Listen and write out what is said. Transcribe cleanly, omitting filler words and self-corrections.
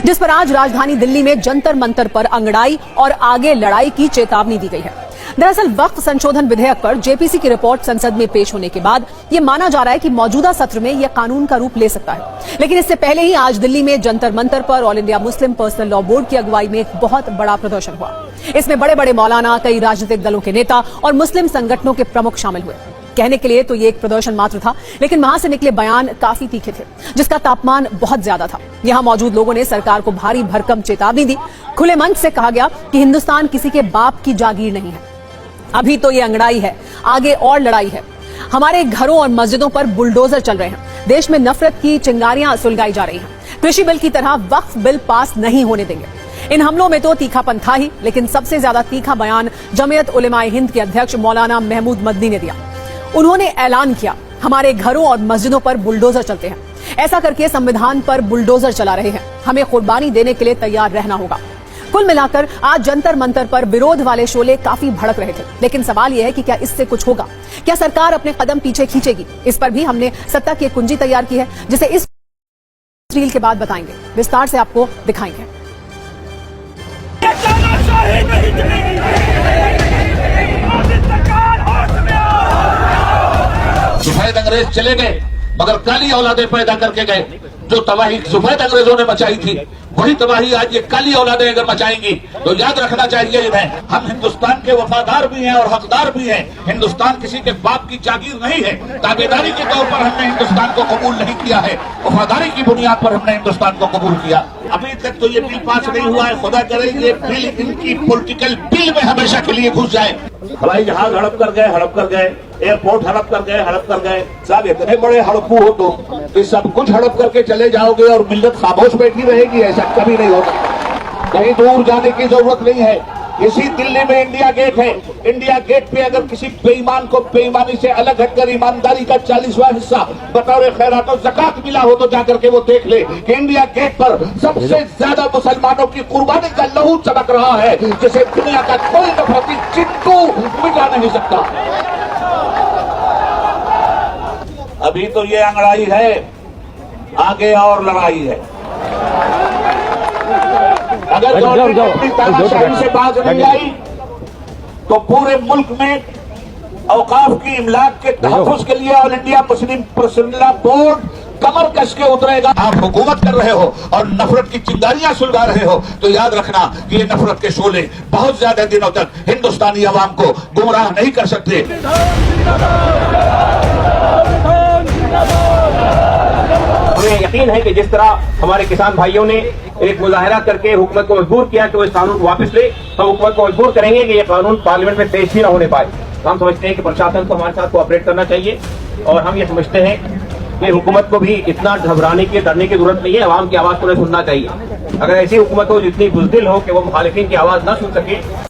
जिस पर आज राजधानी दिल्ली में जंतर मंतर पर अंगड़ाई और आगे लड़ाई की चेतावनी दी गई है। दरअसल वक्फ संशोधन विधेयक पर जेपीसी की रिपोर्ट संसद में पेश होने के बाद ये माना जा रहा है कि मौजूदा सत्र में यह कानून का रूप ले सकता है। लेकिन इससे पहले ही आज दिल्ली में जंतर मंतर पर all India Muslim personal law board की अगुवाई में एक बहुत बड़ा प्रदर्शन हुआ। इसमें बड़े बड़े मौलाना, कई राजनीतिक दलों के नेता और मुस्लिम संगठनों के प्रमुख शामिल हुए। कहने के लिए तो ये एक प्रदर्शन मात्र था, लेकिन वहां से निकले बयान काफी तीखे थे, जिसका तापमान बहुत ज्यादा था। यहां मौजूद लोगों ने सरकार को भारी भरकम चेतावनी दी। खुले मंच से कहा गया कि हिंदुस्तान किसी के बाप की जागीर नहीं है। अभी तो ये अंगड़ाई है, आगे और लड़ाई है। हमारे घरों और मस्जिदों पर बुलडोजर चल रहे हैं। देश में नफरत की चिंगारियां सुलगाई जा रही हैं। कृषि बिल की तरह वक्फ बिल पास नहीं होने देंगे। इन हमलों में तो तीखापन था ही, लेकिन सबसे ज्यादा तीखा बयान जमीयत उलेमाए हिंद के अध्यक्ष मौलाना महमूद मदनी ने दिया। उन्होंने ऐलान किया, हमारे घरों और मस्जिदों पर बुलडोजर चलते हैं। ऐसा करके संविधान पर बुलडोजर चला रहे हैं। हमें कुर्बानी देने के लिए तैयार रहना होगा। कुल मिलाकर आज जंतर मंतर पर विरोध वाले शोले काफी भड़क रहे थे। लेकिन सवाल यह है कि क्या इससे कुछ होगा? क्या सरकार अपने कदम पीछे खींचेगी? इस पर भी हमने सत्ता की एक कुंजी तैयार की है, जिसे इस रील के बाद बताएंगे, विस्तार से आपको दिखाएंगे। सफेद अंग्रेज चले गए, मगर काली औलादे पैदा करके गए। जो तबाही सफेद अंग्रेजों ने मचाई थी, वही तबाही आज ये काली औलादे अगर मचाएंगी तो याद रखना चाहिए इन्हें, हम हिंदुस्तान के वफादार भी हैं और हकदार भी हैं। हिंदुस्तान किसी के बाप की जागीर नहीं है। ताबेदारी के तौर पर हमने हिंदुस्तान को कबूल नहीं किया है, वफादारी की बुनियाद पर हमने हिंदुस्तान को कबूल किया। अभी तक तो ये बिल पास नहीं हुआ है। खुदा करे ये बिल इनकी पॉलिटिकल बिल में हमेशा के लिए घुस जाए। हवाई जहाज हड़प कर गए, एयरपोर्ट हड़प कर गए। साहब इतने बड़े हड़पू हो तुम कि सब कुछ हड़प करके चले जाओगे और मिल्लत खामोश बैठी रहेगी? ऐसा कभी नहीं होगा। कहीं दूर जाने की जरूरत नहीं है। इसी दिल्ली में इंडिया गेट है। इंडिया गेट पे अगर किसी बेईमान को बेईमानी से अलग हटकर ईमानदारी का 40वां हिस्सा बतौर खैरात और ज़कात मिला हो तो जाकर के वो देख ले कि इंडिया गेट पर सबसे ज्यादा मुसलमानों की कुर्बानी का लहू चमक रहा है, जिसे दुनिया का कोई नफरती चिंटू मिटा नहीं सकता। अभी तो ये अंगड़ाई है, आगे और लड़ाई है। अगर गवर्नमेंट अपनी तानाशाही से बाज नहीं आई तो पूरे मुल्क में औकाफ की इमलाक के तहफ़्फ़ुज़ के लिए all India Muslim personal law board कमर कस के उतरेगा। आप हुकूमत कर रहे हो और नफरत की चिंगारियां सुलगा रहे हो तो याद रखना कि ये नफरत के शोले बहुत ज्यादा दिनों तक हिंदुस्तानी अवाम को गुमराह नहीं कर सकते। हमें यकीन है कि जिस तरह हमारे किसान भाइयों ने एक मुजाहरा करके हुकूमत को मजबूर किया कि वो इस कानून को वापस ले, हम हुकूमत को मजबूर करेंगे कि ये कानून पार्लियामेंट में पेश ही न होने पाए। तो हम समझते हैं कि प्रशासन को हमारे साथ कोऑपरेट करना चाहिए और हम ये समझते हैं कि हुकूमत को भी इतना घबराने की, डरने की जरूरत नहीं है। आवाम की आवाज को सुनना चाहिए। अगर ऐसी हुकूमत हो जितनी बुज़दिल हो कि वो मुखालिफिन की आवाज न सुन सके